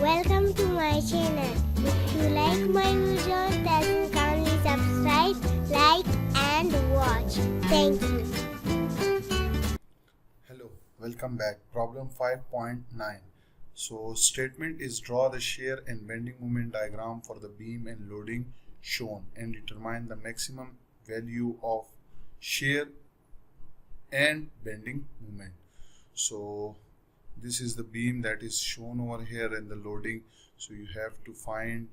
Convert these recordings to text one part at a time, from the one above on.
Welcome to my channel. If you like my videos, then kindly subscribe, like and watch. Thank you. Hello, welcome back. Problem 5.9. So statement is draw the shear and bending moment diagram for the beam and loading shown and determine the maximum value of shear and bending moment. So this is the beam that is shown over here in the loading. So you have to find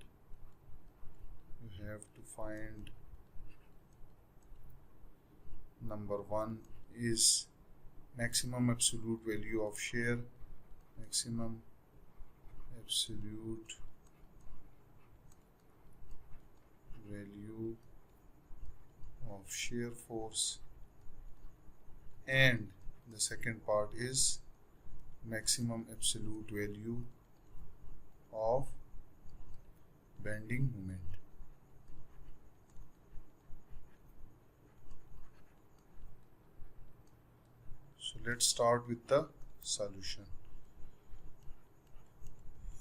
number one is maximum absolute value of shear, maximum absolute value of shear force, and the second part is maximum absolute value of bending moment. So let's start with the solution.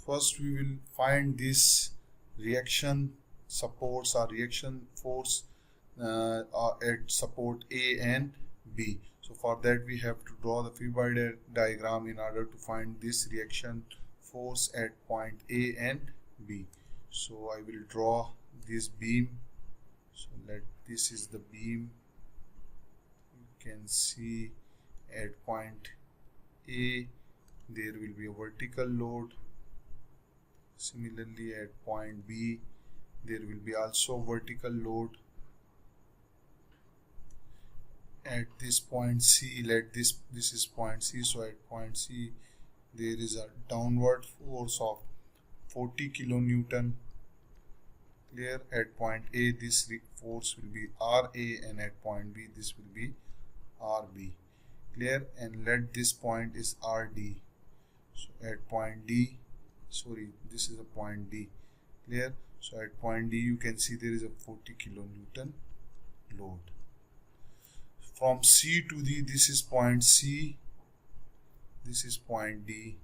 First we will find this reaction supports or reaction force at support A and B. So for that we have to draw the free-body diagram in order to find this reaction force at point A and B. So I will draw this beam. So this is the beam. You can see at point A there will be a vertical load. Similarly at point B there will be also vertical load. At this point C, this is point C, so at point C there is a downward force of 40 kilonewton. Clear? At point A this force will be RA, and at point B this will be RB. Clear? And let this point is RD. So at point D, this is a point D. Clear? So at point D you can see there is a 40 kilonewton load. From C to D, this is point C, this is point D,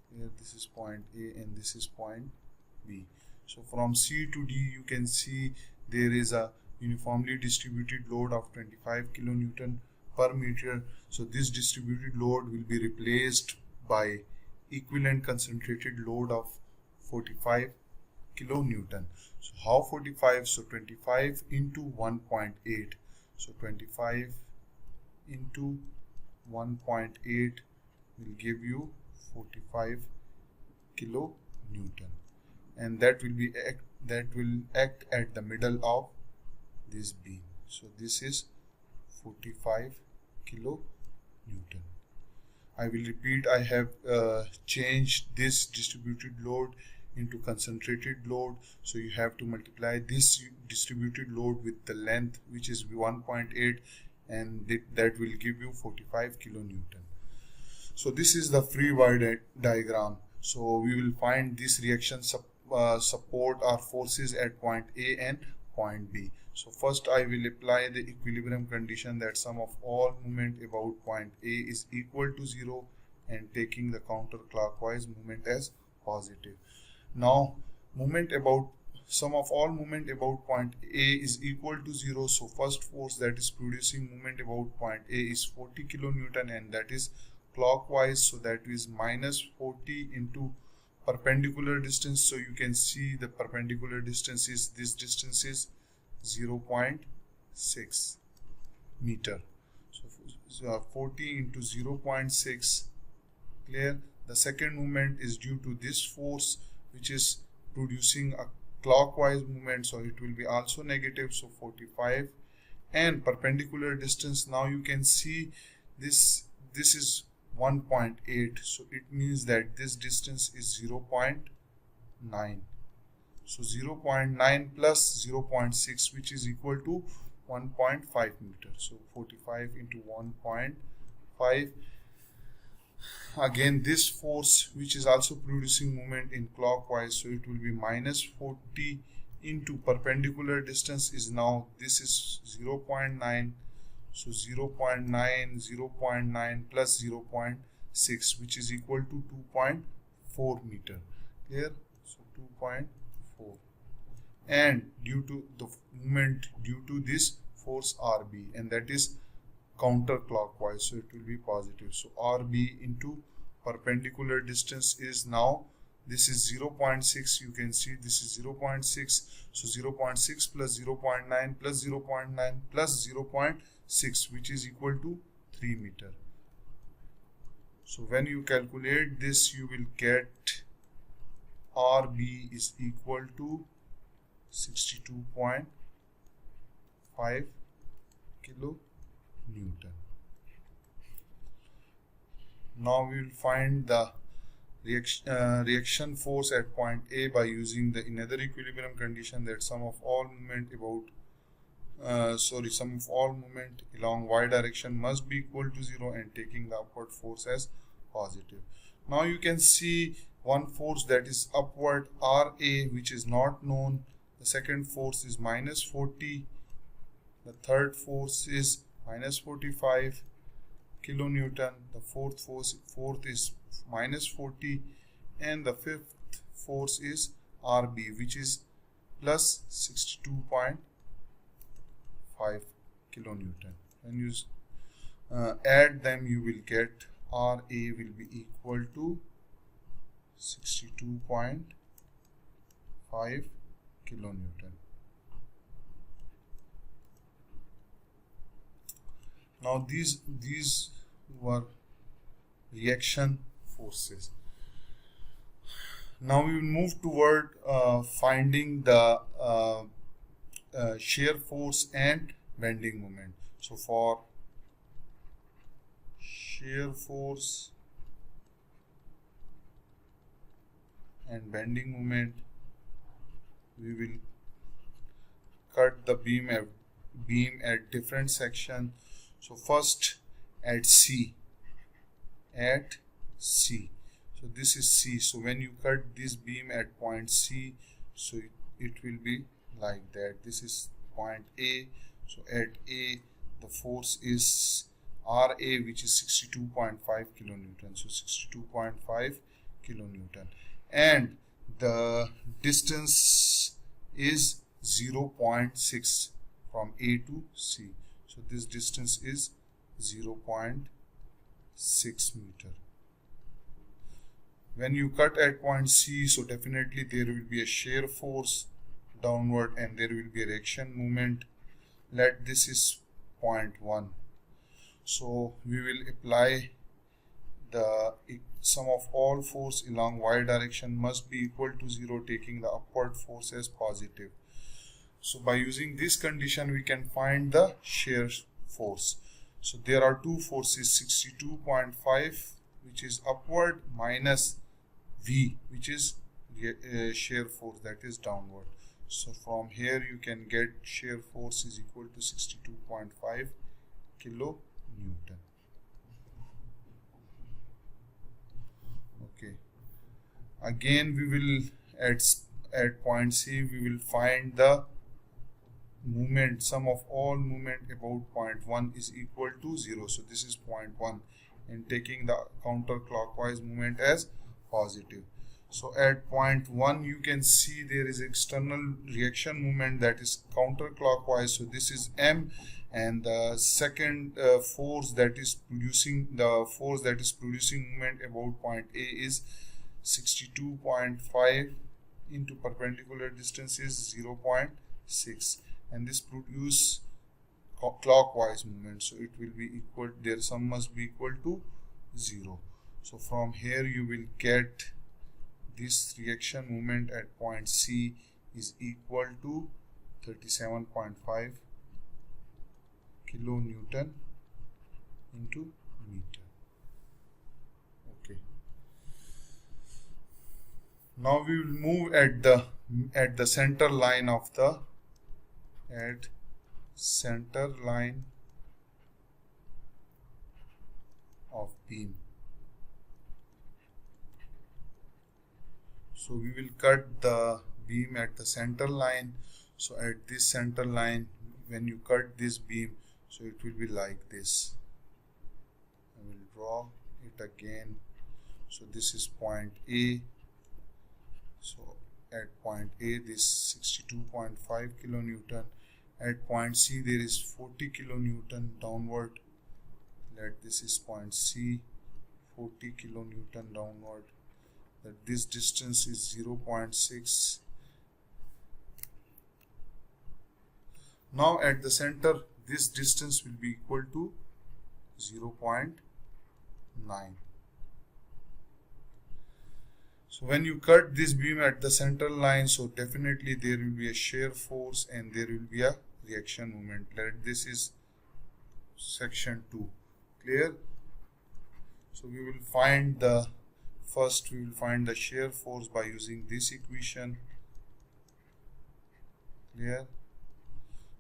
here this is point A, and this is point B. So from C to D you can see there is a uniformly distributed load of 25 kilonewton per meter. So this distributed load will be replaced by equivalent concentrated load of 45 kilonewton. So how 45? So 25 into 1.8. So 25 into 1.8 will give you 45 kilonewton, and that will act at the middle of this beam. So this is 45 kilonewton. I will repeat, I have changed this distributed load into concentrated load. So you have to multiply this distributed load with the length, which is 1.8, and that will give you 45 kilonewton. So this is the free body diagram. So we will find this reaction support or forces at point A and point B. So first I will apply the equilibrium condition that sum of all moment about point A is equal to 0, and taking the counterclockwise moment as positive. Now sum of all moment about point A is equal to 0. So first force that is producing moment about point A is 40 kilonewton, and that is clockwise. So that is minus 40 into perpendicular distance. So you can see the perpendicular distance is, this distance is 0.6 meter. So 40 into 0.6. Clear? The second movement is due to this force which is producing a clockwise movement, so it will be also negative. So 45, and perpendicular distance, now you can see this is 1.8, so it means that this distance is 0.9. so 0.9 plus 0.6, which is equal to 1.5 meter. So 45 into 1.5. Again this force which is also producing movement in clockwise, so it will be minus 40 into perpendicular distance is, now this is 0.9, so 0.9 plus 0.6, which is equal to 2.4 meter. Clear? So 2.4. And due to the movement due to this force RB, and that is counterclockwise, so it will be positive. So RB into perpendicular distance is now, this is 0.6, you can see this is 0.6, so 0.6 plus 0.9 plus 0.9 plus 0.6, which is equal to 3 meter. So when you calculate this, you will get RB is equal to 62.5 kilonewton. Now we will find the reaction force at point A by using the another equilibrium condition, that sum of all movement along y direction must be equal to 0, and taking the upward force as positive. Now you can see one force that is upward, RA, which is not known. The second force is minus 40. The third force is minus 45 kilonewton. The fourth is minus 40, and the fifth force is RB, which is plus 62.5 kilonewton. When you add them, you will get RA will be equal to 62.5 kilonewton. Now these were reaction forces. Now we will move toward finding the shear force and bending moment. So for shear force and bending moment, we will cut the beam at different section. So first at C. So this is C. So when you cut this beam at point C, so it will be like that. This is point A. So at A, the force is RA, which is 62.5 kilonewton. So 62.5 kilonewton. And the distance is 0.6 from A to C. So this distance is 0.6 meter. When you cut at point C, so definitely there will be a shear force downward, and there will be a reaction moment. Let this is point 1. So we will apply the sum of all force along y direction must be equal to 0, taking the upward force as positive. So by using this condition, we can find the shear force. So there are two forces, 62.5, which is upward, minus V, which is shear force, that is downward. So from here you can get shear force is equal to 62.5 kilonewton. Okay. Again, we will at point C, we will find the movement, sum of all movement about point 1 is equal to 0. So this is point 1, and taking the counterclockwise movement as positive. So at point 1, you can see there is external reaction movement that is counterclockwise. So this is M, and the second force that is producing movement about point A is 62.5 into perpendicular distance is 0.6, and this produce clockwise movement. So it will be equal, their sum must be equal to 0. So from here you will get this reaction moment at point C is equal to 37.5 kilonewton into meter. Okay. Now we will move at the center line of the beam. So we will cut the beam at the center line. So at this center line, when you cut this beam, so it will be like this. I will draw it again. So this is point A, So at point A this 62.5 kilonewton. At point C there is 40 kilonewton downward. Let this is point C, 40 kilonewton downward. That this distance is 0.6. Now at the center this distance will be equal to 0.9. So when you cut this beam at the center line, so definitely there will be a shear force and there will be a reaction moment. Let this is section 2. Clear? So we will find the first we will find the shear force by using this equation. Clear?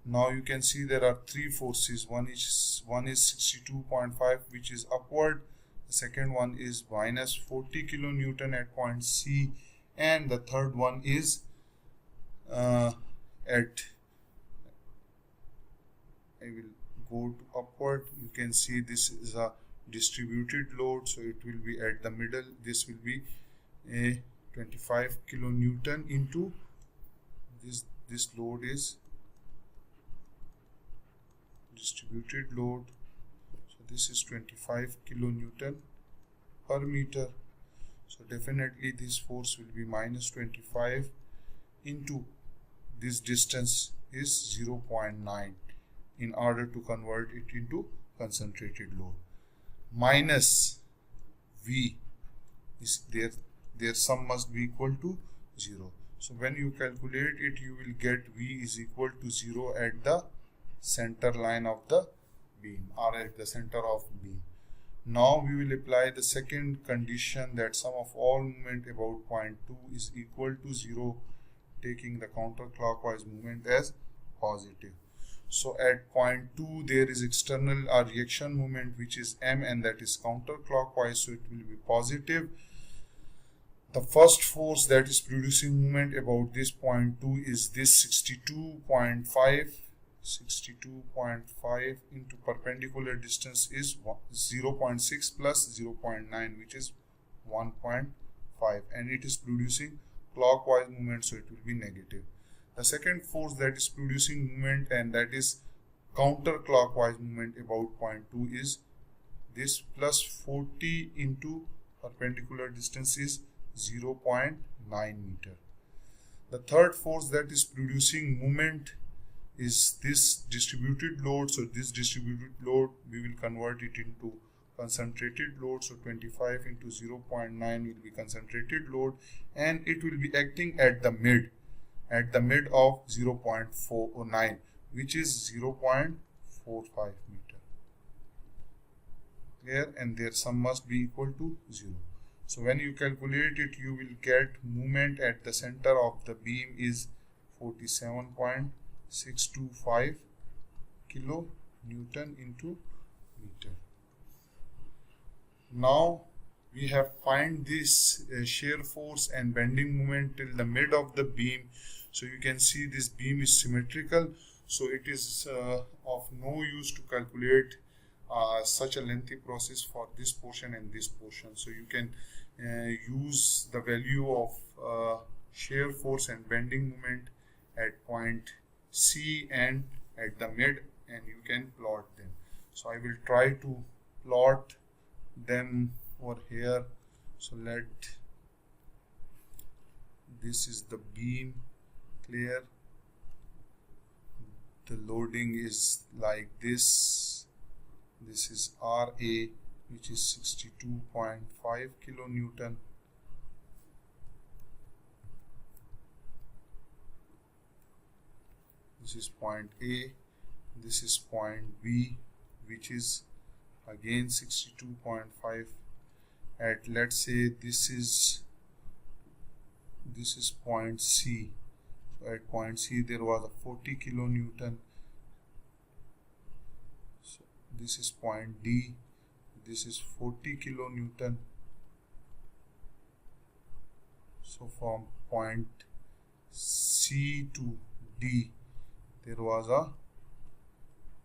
Now you can see there are three forces. One is 62.5 which is upward. The second one is minus 40 kilonewton at point C, and the third one is I will go to upward. You can see this is a distributed load, so it will be at the middle. This will be a 25 kilonewton into this load is distributed load. So this is 25 kilonewton per meter. So definitely this force will be minus 25 into this distance is 0.9 in order to convert it into concentrated load. Minus V is their sum must be equal to 0. So when you calculate it, you will get V is equal to 0 at the center line of the beam or at the center of beam. Now we will apply the second condition, that sum of all movement about point 2 is equal to 0, taking the counterclockwise movement as positive. So at point 2 there is external or reaction movement which is M, and that is counterclockwise, so it will be positive. The first force that is producing movement about this point 2 is this 62.5 into perpendicular distance is 0.6 plus 0.9 which is 1.5, and it is producing clockwise movement, so it will be negative. The second force that is producing movement, and that is counterclockwise movement about point 2, is this plus 40 into perpendicular distance is 0.9 meter. The third force that is producing movement is this distributed load. So this distributed load we will convert it into concentrated load. So 25 into 0.9 will be concentrated load, and it will be acting at the mid of 0.409 which is 0.45 meter. Clear? And their sum must be equal to 0. So when you calculate it, you will get movement at the center of the beam is 47.625 kilonewton into meter. Now we have find this shear force and bending moment till the mid of the beam. So you can see this beam is symmetrical, so it is of no use to calculate such a lengthy process for this portion and this portion. So you can use the value of shear force and bending moment at point C and at the mid, and you can plot them. So I will try to plot them over here. So let this is the beam. Clear? The loading is like this. This is RA, which is 62.5 kilonewton. This is point A. This is point B, which is again 62.5. At, let's say this is point C. So at point C there was a 40 kilonewton. So this is point D. This is 40 kilonewton. So from point C to D there was a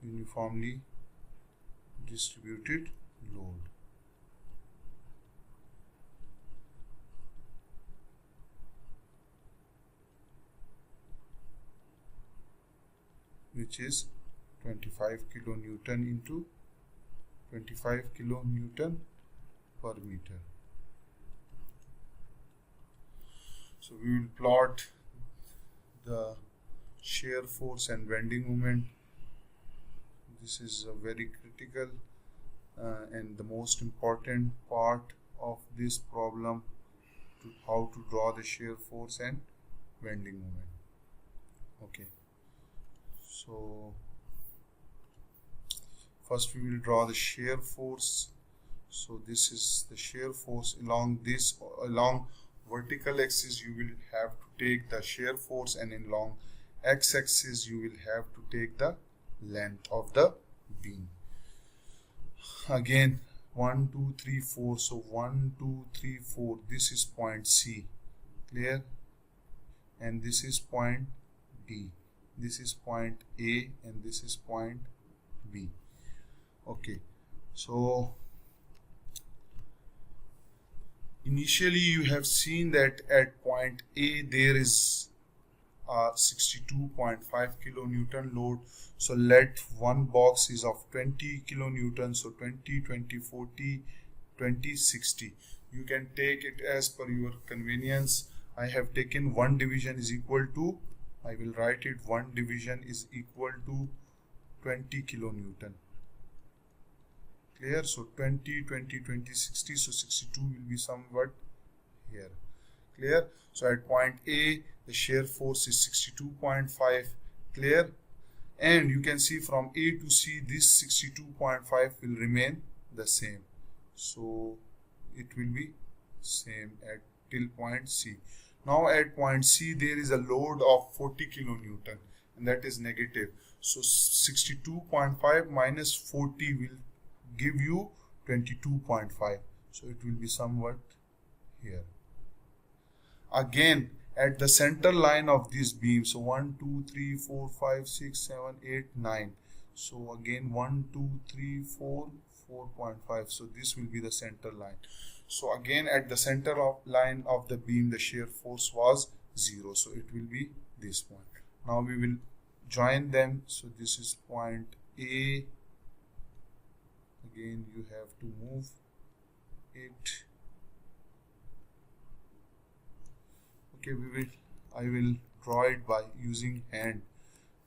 uniformly distributed load. which is 25 kilonewton into 25 kilonewton per meter. So we will plot the shear force and bending moment. This is a very critical and the most important part of this problem, to how to draw the shear force and bending moment. Okay, so first we will draw the shear force. So this is the shear force. Along vertical axis you will have to take the shear force, and in long x-axis you will have to take the length of the beam. Again 1 2 3 4, so 1 2 3 4, this is point C, clear, and this is point D, this is point A, and this is point B. Okay, so initially you have seen that at point A there is a 62.5 kilonewton load. So let one box is of 20 kilonewton, so 20 20 40 20 60. You can take it as per your convenience. I have taken 1 division is equal to, I will write it, 1 division is equal to 20 kilonewton, clear. So 20 20 20 60, so 62 will be somewhat here, clear. So at point A the shear force is 62.5, clear, and you can see from A to C this 62.5 will remain the same, so it will be same at till point C. Now at point C there is a load of 40 kilonewton, and that is negative, so 62.5 minus 40 will give you 22.5, so it will be somewhat here. Again at the center line of this beam, so 1 2 3 4 5 6 7 8 9, so again 1 2 3 4 4.5, so this will be the center line. So again at the center of line of the beam the shear force was 0, so it will be this point. Now we will join them, so this is point A. Again you have to move it. Okay, I will draw it by using hand,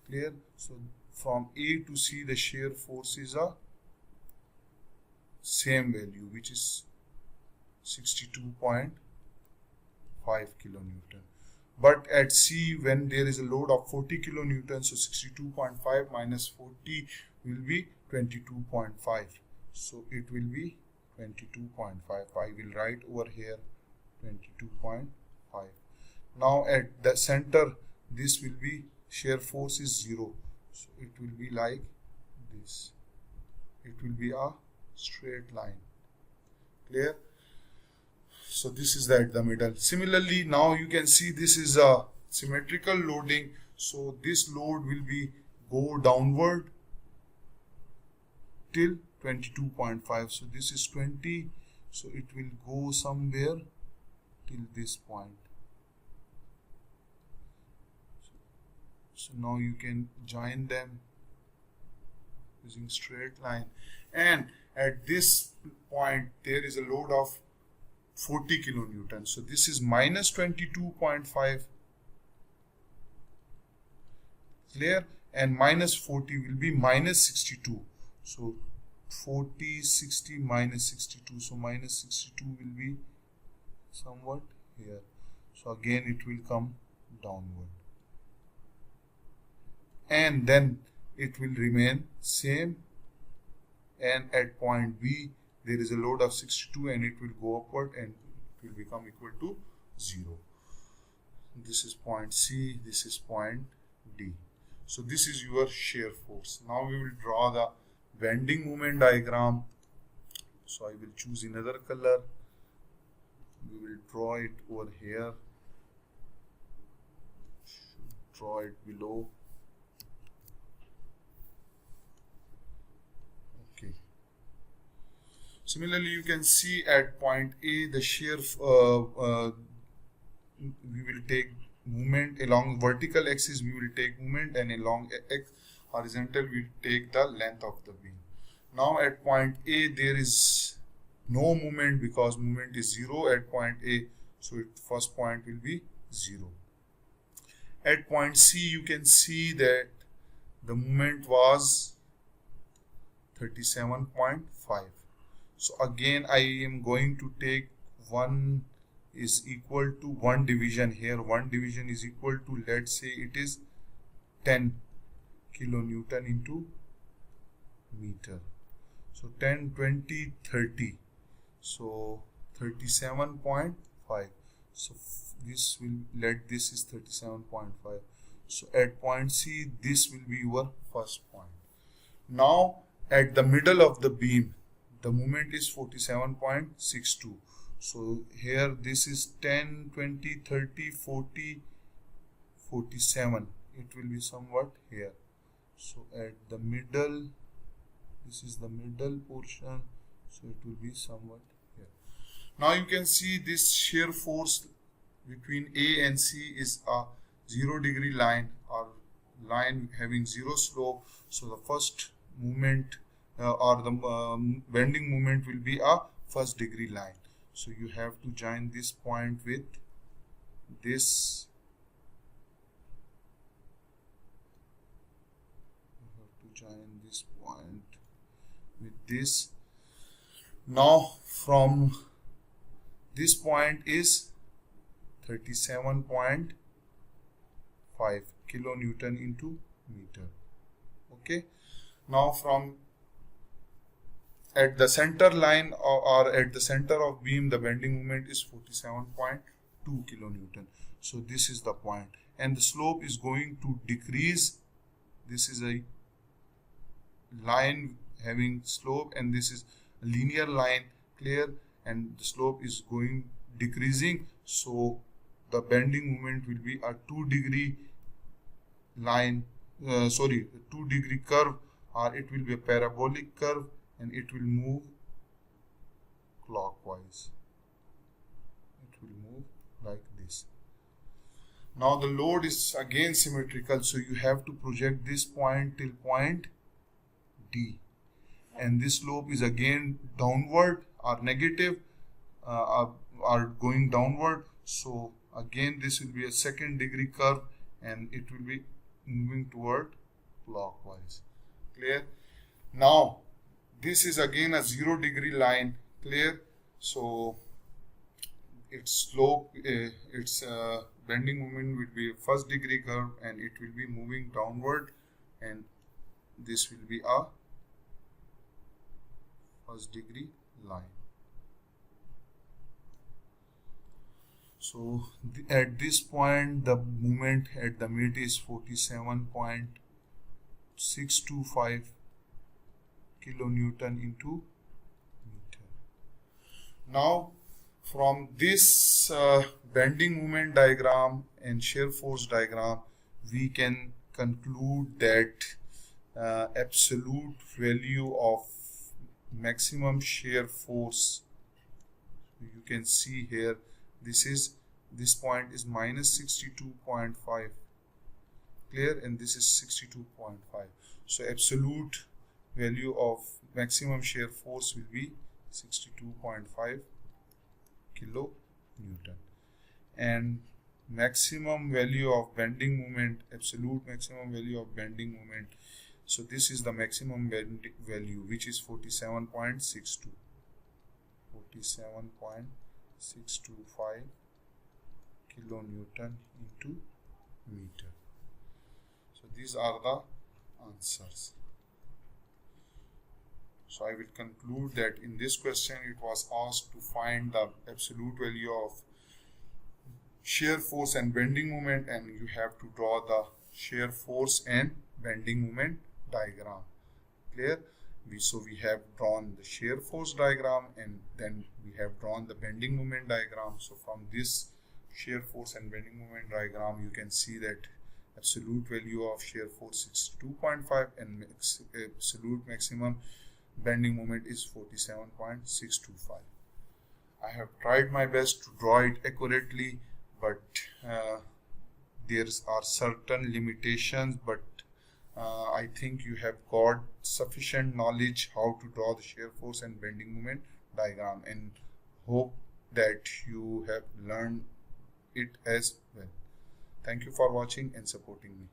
clear. So from A to C the shear force is a same value, which is 62.5 kilonewton, but at C when there is a load of 40 kilonewton, so 62.5 minus 40 will be 22.5, so it will be 22.5. I will write over here 22.5. Now at the center this will be shear force is 0, so it will be like this, it will be a straight line, clear. So this is at the middle. Similarly now you can see this is a symmetrical loading, so this load will be go downward till 22.5, so this is 20, so it will go somewhere till this point. So now you can join them using straight line, and at this point there is a load of 40 kilonewton, so this is minus 22.5, clear, and minus 40 will be minus 62, so 40 60 minus 62, so minus 62 will be somewhat here, so again it will come downward, and then it will remain same, and at point B there is a load of 62 and it will go upward and it will become equal to 0. This is point C, this is point D. So this is your shear force. Now we will draw the bending moment diagram. So I will choose another color. We will draw it over here. Draw it below. Okay. Similarly, you can see at point A the shear we will take movement along vertical axis, we will take movement, and along horizontal we take the length of the beam. Now at point A there is no movement because movement is 0 at point A, so first point will be 0. At point C you can see that the movement was 37.5. So again I am going to take 1 is equal to 1 division here. 1 division is equal to, let's say it is 10 kilonewton into meter. So 10, 20, 30. So 37.5. So this will, this is 37.5. So at point C this will be your first point. Now at the middle of the beam the moment is 47.62. So here this is 10, 20, 30, 40, 47. It will be somewhat here. So at the middle, this is the middle portion, so it will be somewhat here. Now you can see this shear force between A and C is a 0 degree line, or line having 0 slope. So the first movement or the bending moment will be a first degree line. So you have to join this point with this. You have to join this point with this. Now from this point is 37.5 kilonewton into meter. Okay. Now from at the center line or at the center of beam the bending moment is 47.2 kilonewton. So this is the point, and the slope is going to decrease. This is a line having slope, and this is a linear line, clear, and the slope is going decreasing. So the bending moment will be a 2 degree line, 2 degree curve, or it will be a parabolic curve, and it will move clockwise. It will move like this. Now the load is again symmetrical, so you have to project this point till point D, and this slope is again downward or negative, or going downward. So again this will be a 2nd degree curve, and it will be moving toward clockwise. Clear? Now this is again a 0 degree line, clear. So its slope, its bending moment will be a 1st degree curve, and it will be moving downward, and this will be a 1st degree line. So at this point the moment at the mid is 47.625 kilonewton into meter. Now from this bending moment diagram and shear force diagram we can conclude that absolute value of maximum shear force, you can see here, this point is minus 62.5, clear, and this is 62.5. So absolute value of maximum shear force will be 62.5 kilonewton, and maximum value of bending moment, absolute maximum value of bending moment, so this is the maximum value, which is 47.62, 47.625 kilonewton into meter. So these are the answers. So I will conclude that in this question it was asked to find the absolute value of shear force and bending moment, and you have to draw the shear force and bending moment diagram. Clear? So we have drawn the shear force diagram, and then we have drawn the bending moment diagram. So from this shear force and bending moment diagram you can see that absolute value of shear force is 2.5 and absolute maximum bending moment is 47.625. I have tried my best to draw it accurately, but there are certain limitations, but I think you have got sufficient knowledge how to draw the shear force and bending moment diagram, and hope that you have learned it as well. Thank you for watching and supporting me.